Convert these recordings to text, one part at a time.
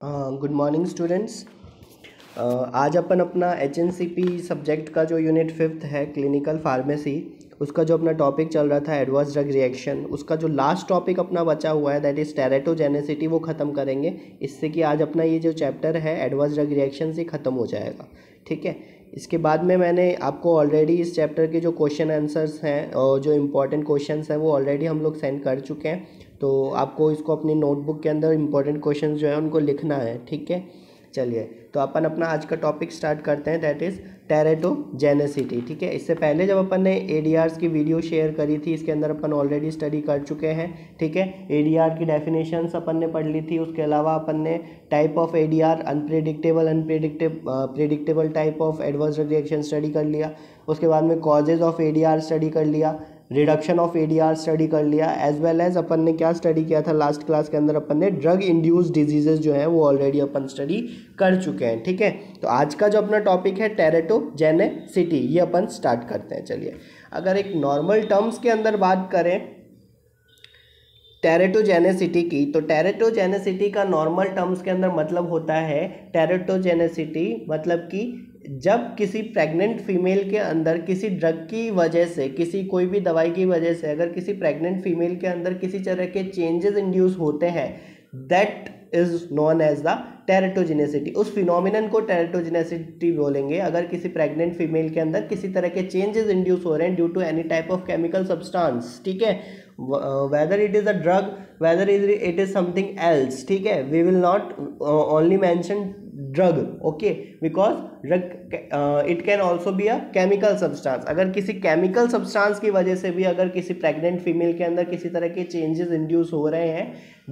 Good morning students. आज अपन अपना HNCP subject का जो यूनिट 5th है क्लिनिकल फार्मेसी, उसका जो अपना टॉपिक चल रहा था एडवर्स ड्रग रिएक्शन, उसका जो लास्ट टॉपिक अपना बचा हुआ है दैट इज़ टेरेटोजेनेसिटी, वो ख़त्म करेंगे। इससे कि आज अपना ये जो चैप्टर है एडवर्स ड्रग रिएक्शन से ख़त्म हो जाएगा। ठीक है, इसके बाद में मैंने आपको ऑलरेडी इस चैप्टर के जो क्वेश्चन आंसर्स हैं और जो इम्पोर्टेंट क्वेश्चंस हैं वो ऑलरेडी हम लोग सेंड कर चुके हैं। तो आपको इसको अपनी नोटबुक के अंदर इम्पोर्टेंट क्वेश्चंस जो है उनको लिखना है। ठीक है, चलिए तो अपन अपना आज का टॉपिक स्टार्ट करते हैं दैट इज़ टेरेटोजेनेसिटी। ठीक है, इससे पहले जब अपन ने ADRs की वीडियो शेयर करी थी, इसके अंदर अपन ऑलरेडी स्टडी कर चुके हैं। ठीक है, ADR की डेफिनेशंस अपन ने पढ़ ली थी। उसके अलावा अपन ने type of ADR, predictable type of adverse drug reaction study कर लिया। उसके बाद में कॉजेज ऑफ ADR स्टडी कर लिया, रिडक्शन ऑफ ADR स्टडी कर लिया, एज वेल एज अपन ने क्या स्टडी किया था लास्ट क्लास के अंदर, अपन ने ड्रग इंड्यूस्ड डिजीजेज जो है वो ऑलरेडी अपन स्टडी कर चुके हैं। ठीक है, तो आज का जो अपना टॉपिक है टेरेटोजेनेसिटी, ये अपन स्टार्ट करते हैं। चलिए, अगर एक नॉर्मल टर्म्स के अंदर बात करें टेरेटोजेनेसिटी की, तो टेरेटोजेनेसिटी का नॉर्मल टर्म्स के अंदर मतलब होता है, टेरेटोजेनेसिटी मतलब कि जब किसी प्रेग्नेंट फीमेल के अंदर किसी ड्रग की वजह से, किसी कोई भी दवाई की वजह से अगर किसी प्रेग्नेंट फीमेल के अंदर किसी तरह के चेंजेस इंड्यूस होते हैं, that is known as the teratogenicity. उस फिनोमिनन को टेरेटोजेनेसिटी बोलेंगे अगर किसी प्रेग्नेंट फीमेल के अंदर किसी तरह के चेंजेस इंड्यूस हो रहे हैं due to any type of chemical substance. ठीक है, whether it is a drug, whether it is something else. ठीक है, we will not only mention drug, okay, because drug it can also be a chemical substance. अगर किसी chemical substance की वजह से भी अगर किसी pregnant female के अंदर किसी तरह के changes induce हो रहे हैं,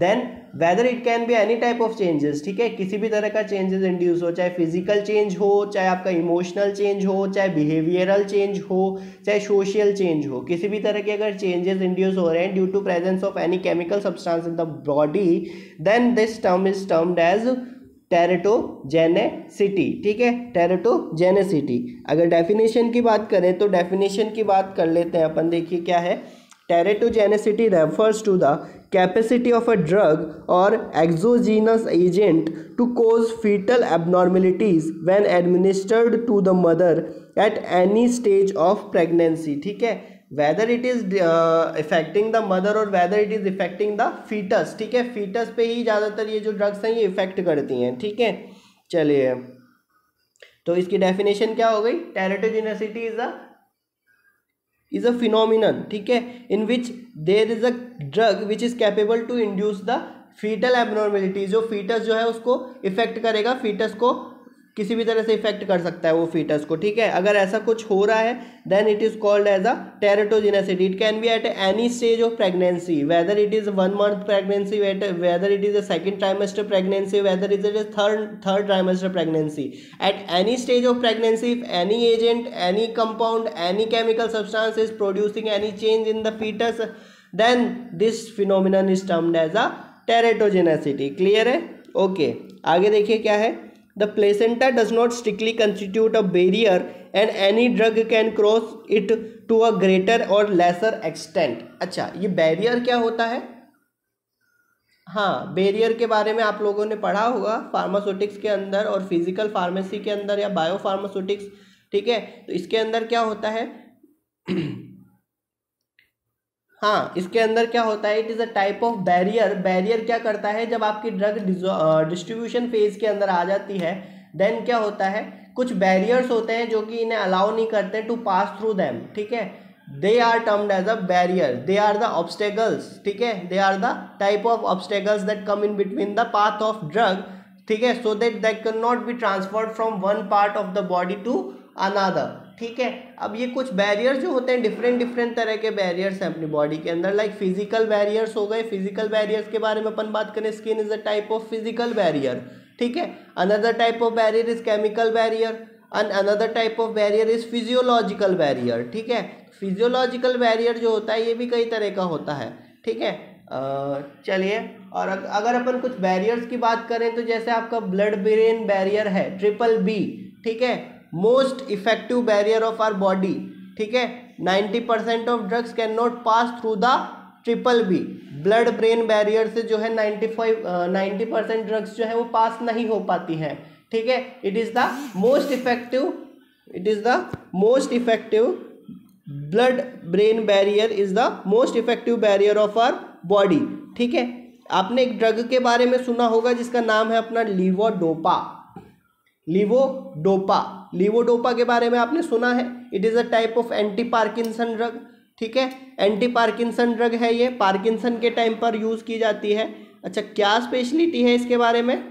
then whether it can be any type of changes. ठीक है, किसी भी तरह का changes induce हो, चाहे physical change हो, चाहे आपका emotional change हो, चाहे behavioral change हो, चाहे social change हो, किसी भी तरह के अगर changes induce हो रहे हैं due to presence of any chemical substance in the body, then this term is termed as teratogenicity. ठीक है, टेरेटोजेनेसिटी। अगर डेफिनेशन की बात करें तो डेफिनेशन की बात कर लेते हैं अपन। देखिए क्या है, teratogenicity refers to the capacity of a drug or exogenous agent to cause foetal abnormalities when administered to the mother at any stage of pregnancy. ठीक है, whether it is affecting the mother or whether it is affecting the fetus। ठीक है, fetus पे ही ज़्यादातर ये जो drugs हैं ये इफेक्ट करती हैं। ठीक है, चलिए तो इसकी डेफिनेशन क्या हो गई, टेरेटोजेनेसिटी इज अ फिनोमिनन, ठीक है, in which there is a drug which is capable to induce the foetal abnormality. जो फीटस जो है उसको इफेक्ट करेगा, फीटस को किसी भी तरह से इफेक्ट कर सकता है वो फीटस को। ठीक है, अगर ऐसा कुछ हो रहा है then it is called as a teratogenicity. It can be at any stage of pregnancy, whether it is 1 month pregnancy, whether it is a second trimester pregnancy, whether it is third trimester pregnancy. At any stage of pregnancy, if any agent, any compound, any chemical substance is producing any change in the foetus, then this phenomenon is termed as a teratogenicity. Clear है? Okay, आगे देखिए क्या है, the placenta does not strictly constitute a barrier and any drug can cross it to a greater or lesser extent। अच्छा, ये barrier क्या होता है? हाँ, बैरियर के बारे में आप लोगों ने पढ़ा होगा फार्मास्यूटिक्स के अंदर और फिजिकल फार्मेसी के अंदर या बायो फार्मास्यूटिक्स। ठीक है, तो इसके अंदर क्या होता है हाँ, इसके अंदर क्या होता है, it is a type of barrier. Barrier क्या करता है, जब आपकी ड्रग डिस्ट्रीब्यूशन फेज के अंदर आ जाती है देन क्या होता है, कुछ बैरियर्स होते हैं जो कि इन्हें अलाउ नहीं करते टू पास थ्रू देम। ठीक है, they are termed as a barrier, they are the obstacles. ठीक है, they are the type of obstacles that come in between the path of drug. ठीक है, so that can not be transferred from one part of the body to another. ठीक है, अब ये कुछ barriers जो होते हैं डिफरेंट तरह के बैरियर्स हैं अपनी बॉडी के अंदर, लाइक फिजिकल बैरियर्स हो गए। फिजिकल बैरियर्स के बारे में अपन बात करें, skin is a type of physical barrier. ठीक है, another type of barrier is chemical barrier and another type of barrier is physiological barrier. ठीक है, फिजियोलॉजिकल बैरियर जो होता है ये भी कई तरह का होता है। ठीक है, चलिए, और अगर अपन कुछ बैरियर्स की बात करें तो जैसे आपका ब्लड ब्रेन बैरियर है, BBB। ठीक है, most effective barrier of our body. ठीक है, 90% of drugs can not pass through the BBB। Blood brain barrier से जो है 90% ड्रग्स जो है वो पास नहीं हो पाती हैं, ठीक है। It is the most effective blood brain barrier is the most effective barrier of our body, ठीक है। आपने एक ड्रग के बारे में सुना होगा जिसका नाम है अपना लीवोडोपा के बारे में आपने सुना है। It is a type of anti Parkinson drug, ठीक है। एंटी पार्किंसन ड्रग है ये, पार्किंसन के टाइम पर यूज़ की जाती है। अच्छा, क्या स्पेशलिटी है इसके बारे में?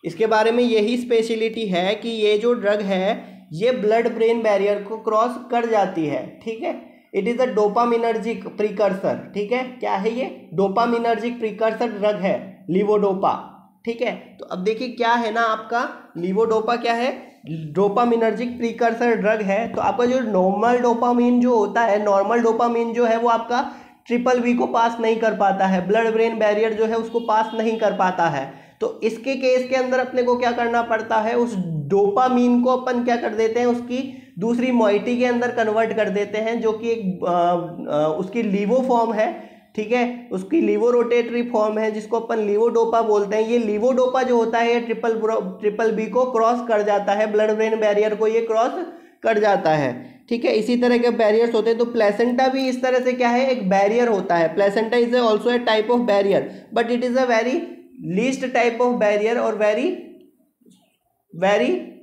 इसके बारे में यही स्पेशलिटी है कि ये जो ड्रग है ये ब्लड ब्रेन बैरियर को क्रॉस कर जाती है, ठीक है। It is a dopaminergic precursor, ठीक है। क्या है ये? डोपामिनर्जिक प्रिकर्सर ड्रग है लीवोडोपा, ठीक है। तो अब देखिए क्या है ना, आपका लीवोडोपा क्या है? डोपामिनर्जिक प्रिकर्सर ड्रग है। तो आपका जो नॉर्मल डोपामिन जो होता है, नॉर्मल डोपामिन जो है वो आपका BBB को पास नहीं कर पाता है, ब्लड ब्रेन बैरियर जो है उसको पास नहीं कर पाता है। तो इसके केस के अंदर अपने को क्या करना पड़ता है, उस डोपामीन को अपन क्या कर देते हैं, उसकी दूसरी मॉइटी के अंदर कन्वर्ट कर देते हैं, जो कि एक उसकी लीवो फॉर्म है, ठीक है। उसकी लीवो रोटेटरी फॉर्म है जिसको अपन लीवोडोपा बोलते हैं। ये लीवोडोपा जो होता है ये BBB को क्रॉस कर जाता है, ब्लड ब्रेन बैरियर को ये क्रॉस कर जाता है, ठीक है। इसी तरह के बैरियर्स होते हैं। तो प्लेसेंटा भी इस तरह से क्या है, एक बैरियर होता है। Placenta is also a type of barrier, but it is a very least type of barrier or very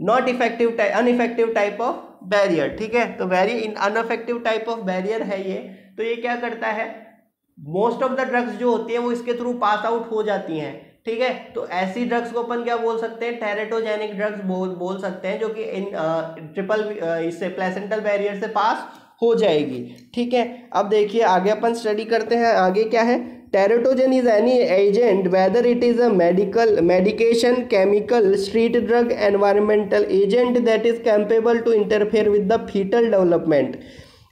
not effective ineffective type of barrier, ठीक है। तो very ineffective type of barrier है ये। तो ये क्या करता है, मोस्ट ऑफ द ड्रग्स जो होती हैं वो इसके थ्रू पास आउट हो जाती हैं, ठीक है। तो ऐसी ड्रग्स को अपन क्या बोल सकते हैं, टेरेटोजेनिक ड्रग्स बोल सकते हैं, जो कि इससे प्लेसेंटल बैरियर से पास हो जाएगी, ठीक है। अब देखिए आगे अपन स्टडी करते हैं। आगे क्या है, teratogen is any agent whether it is a medication, chemical, street drug, environmental agent that is capable to interfere with the fetal development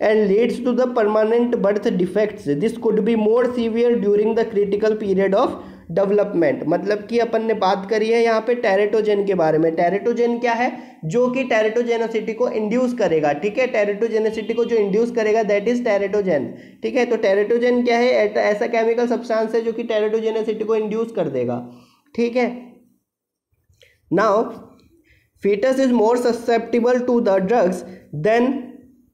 and leads to the permanent birth defects. This could be more severe during the critical period of development. मतलब कि अपन ने बात करी है यहाँ पे टेरेटोजेन के बारे में। टेरेटोजेन क्या है, जो कि टेरेटोजेनेसिटी को इंड्यूस करेगा, ठीक है। टेरेटोजेनेसिटी को जो इंड्यूस करेगा दैट इज टेरेटोजेन, ठीक है। तो टेरेटोजेन क्या है, ऐसा केमिकल सब्सटेंस है जो कि टेरेटोजेनेसिटी को इंड्यूस कर देगा, ठीक है। Now fetus is more susceptible to the drugs than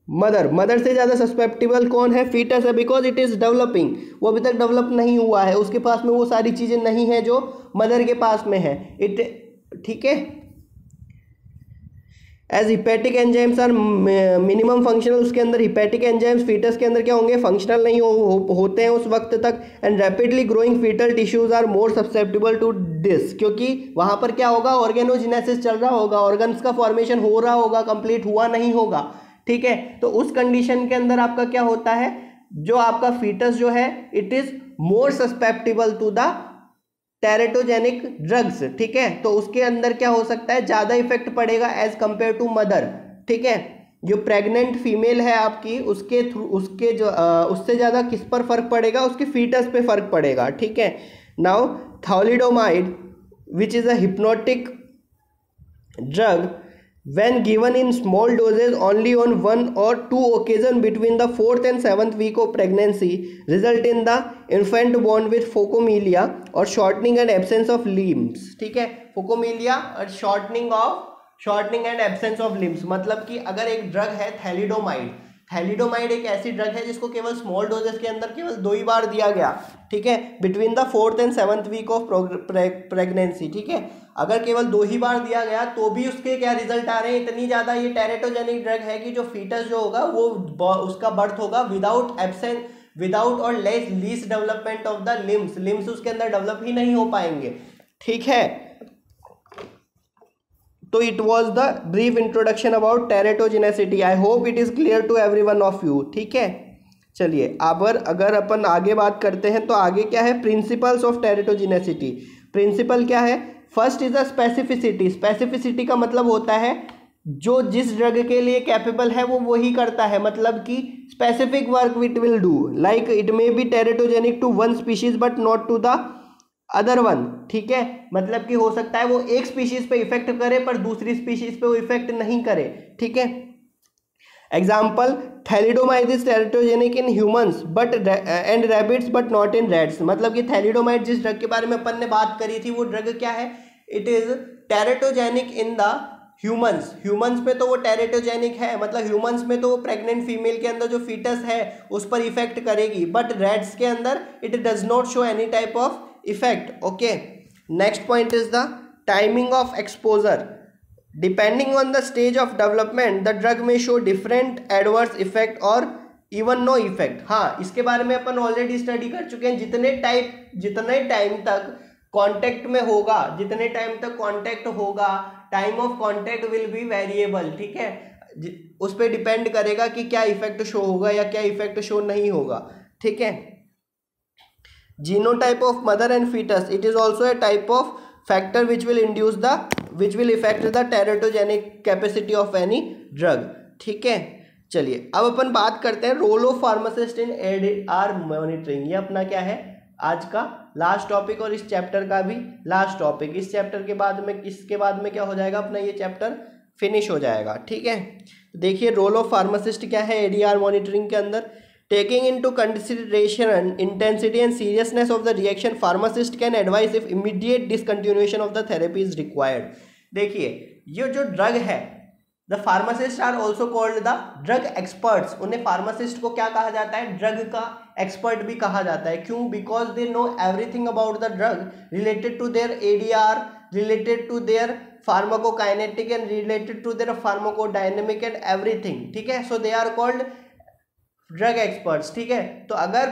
mother से ज़्यादा सस्पेप्टिबल कौन है, फीटस है, बिकॉज इट इज़ डेवलपिंग। वो अभी तक डेवलप नहीं हुआ है, उसके पास में वो सारी चीज़ें नहीं है जो मदर के पास में है, ठीक है। As hepatic enzymes are minimum functional, उसके अंदर हिपैटिक एंजाइम्स फीटस के अंदर क्या होंगे, फंक्शनल नहीं होते हैं उस वक्त तक। And rapidly growing fetal tissues are more susceptible to this, क्योंकि वहाँ पर क्या होगा, ऑर्गेनोजेनेसिस चल रहा होगा, ऑर्गन्स का फॉर्मेशन हो रहा होगा, कंप्लीट हुआ नहीं होगा, ठीक है। तो उस कंडीशन के अंदर आपका क्या होता है, जो आपका फीटस जो है it is more susceptible to the teratogenic drugs, ठीक है। तो उसके अंदर क्या हो सकता है, ज़्यादा इफेक्ट पड़ेगा एज कंपेयर टू मदर, ठीक है। जो प्रेग्नेंट फीमेल है आपकी, उसके थ्रू उससे ज़्यादा किस पर फर्क पड़ेगा, उसके फीटस पे फर्क पड़ेगा, ठीक है। Now thalidomide which is a hypnotic drug when given in small doses only on 1 or 2 occasions between the 4th and 7th week of pregnancy result in the infant born with phocomelia or shortening and absence of limbs, ठीक है। phocomelia और shortening and absence of limbs, मतलब कि अगर एक drug है thalidomide एक ऐसी ड्रग है जिसको केवल स्मॉल डोजेस के अंदर केवल 2 ही बार दिया गया, ठीक है, between the 4th and 7th week of pregnancy, ठीक है। अगर केवल 2 ही बार दिया गया तो भी उसके क्या रिजल्ट आ रहे हैं, इतनी ज़्यादा ये टेरेटोजेनिक ड्रग है कि जो फीटस जो होगा वो उसका बर्थ होगा विदाउट और least development of the limbs उसके अंदर डेवलप ही नहीं हो पाएंगे, ठीक है। तो it was the brief introduction about teratogenicity. I hope it is clear to every one of you, ठीक है। चलिए अब अगर अपन आगे बात करते हैं तो आगे क्या है, प्रिंसिपल्स ऑफ टेरेटोजेनेसिटी। प्रिंसिपल क्या है, first is a specificity. Specificity का मतलब होता है जो जिस ड्रग के लिए कैपेबल है वो वही करता है, मतलब कि specific work it will do, like it may be teratogenic to one species but not to the other one, ठीक है। मतलब कि हो सकता है वो एक स्पीशीज पे इफेक्ट करे पर दूसरी स्पीशीज पे वो इफेक्ट नहीं करे, ठीक है। Example, thalidomide is teratogenic in humans but and rabbits but not in rats. मतलब कि थैलिडोमाइड जिस ड्रग के बारे में अपन ने बात करी थी वो ड्रग क्या है, it is teratogenic in the humans. Humans में तो वो टेरेटोजेनिक है, मतलब ह्यूमंस में तो वो प्रेग्नेंट फीमेल के अंदर जो फीटस है उस पर इफेक्ट करेगी, बट रैट्स के अंदर it does not show any type of effect. Okay, next point is the timing of exposure. Depending on the stage of development the drug में शो डिफरेंट एडवर्स इफेक्ट और even know effect. हाँ, इसके बारे में अपन already study कर चुके हैं। जितने टाइम तक कांटेक्ट में होगा, जितने टाइम तक कांटेक्ट होगा, time of contact will be variable. ठीक है, उस पर डिपेंड करेगा कि क्या इफेक्ट शो होगा या क्या इफेक्ट शो नहीं होगा। ठीक है, genotype of mother and fetus, it is also a type of factor which will effect the teratogenic capacity of any drug. ठीक है, चलिए अब अपन बात करते हैं role of pharmacist in ADR monitoring. ये अपना क्या है आज का लास्ट टॉपिक और इस चैप्टर का भी लास्ट टॉपिक। इस चैप्टर के बाद में, इसके बाद में क्या हो जाएगा अपना, ये चैप्टर फिनिश हो जाएगा। ठीक है, देखिए रोल ऑफ फार्मासिस्ट क्या है ADR मॉनिटरिंग के अंदर। Taking into consideration intensity and seriousness of the reaction, pharmacist can advise if immediate discontinuation of the therapy is required. देखिए ये जो ड्रग है, the pharmacist are also called the drug experts. उन्हें pharmacist को क्या कहा जाता है, ड्रग का एक्सपर्ट भी कहा जाता है। क्यों? Because they know everything about the drug related to their ADR, related to their pharmacokinetic and related to their pharmacodynamic and everything. ठीक है, so they are called drug experts. ठीक है, तो अगर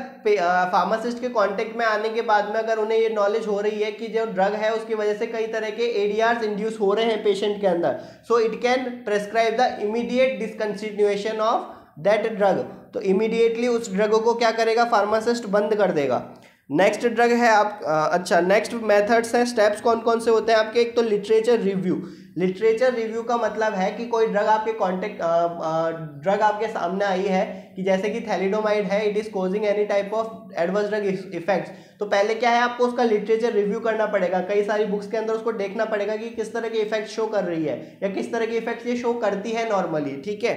फार्मासिस्ट के कांटेक्ट में आने के बाद में अगर उन्हें ये नॉलेज हो रही है कि जो ड्रग है उसकी वजह से कई तरह के ADRs इंड्यूस हो रहे हैं पेशेंट के अंदर, so it can prescribe the immediate discontinuation of that drug. तो इमीडिएटली उस ड्रग को क्या करेगा, फार्मासिस्ट बंद कर देगा। नेक्स्ट ड्रग है आप अच्छा नेक्स्ट मेथड्स हैं, स्टेप्स कौन कौन से होते हैं आपके। एक तो लिटरेचर रिव्यू। लिटरेचर रिव्यू का मतलब है कि कोई ड्रग आपके ड्रग आपके सामने आई है कि जैसे कि थैलिडोमाइड है, it is causing any type of adverse drug effects. तो पहले क्या है, आपको उसका लिटरेचर रिव्यू करना पड़ेगा, कई सारी बुक्स के अंदर उसको देखना पड़ेगा कि किस तरह के इफेक्ट शो कर रही है या किस तरह के इफेक्ट ये शो करती है नॉर्मली। ठीक है,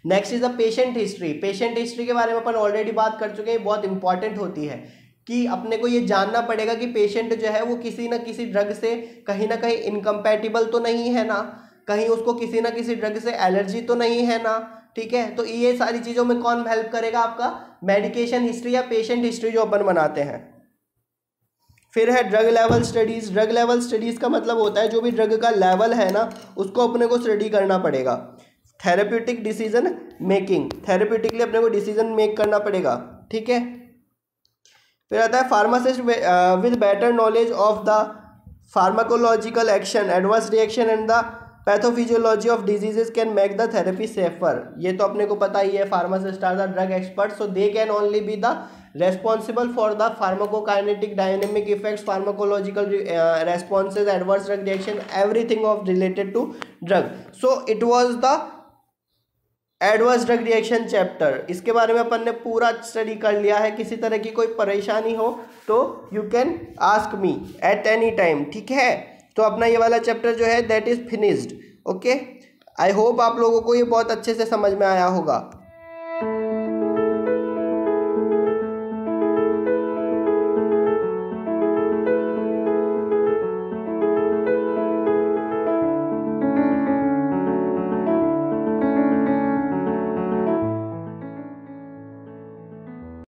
next is the patient history. Patient history के बारे में अपन ऑलरेडी बात कर चुके हैं, बहुत इंपॉर्टेंट होती है कि अपने को ये जानना पड़ेगा कि पेशेंट जो है वो किसी ना किसी ड्रग से कहीं ना कहीं इनकम्पैटिबल तो नहीं है ना, कहीं उसको किसी ना किसी ड्रग से एलर्जी तो नहीं है ना। ठीक है, तो ये सारी चीज़ों में कौन हेल्प करेगा, आपका मेडिकेशन हिस्ट्री या पेशेंट हिस्ट्री जो अपन बनाते हैं। फिर है drug level studies. Drug level studies का मतलब होता है जो भी ड्रग का लेवल है ना उसको अपने को स्टडी करना पड़ेगा। थेरेप्यूटिक डिसीजन मेकिंग, थेरेप्यूटिकली अपने को डिसीजन मेक करना पड़ेगा। ठीक है, फिर आता है pharmacist with better knowledge of the pharmacological action, adverse reaction and the pathophysiology of diseases can make the therapy safer. ये तो अपने को पता ही है, pharmacist are the drug expert, so they can only be the responsible for the pharmacokinetic dynamic effects, pharmacological responses, adverse drug reaction, everything of related to drug. So it was the adverse drug reaction chapter. इसके बारे में अपन ने पूरा study कर लिया है। किसी तरह की कोई परेशानी हो तो you can ask me at any time. ठीक है, तो अपना ये वाला चैप्टर जो है that is finished. Okay, I hope आप लोगों को ये बहुत अच्छे से समझ में आया होगा।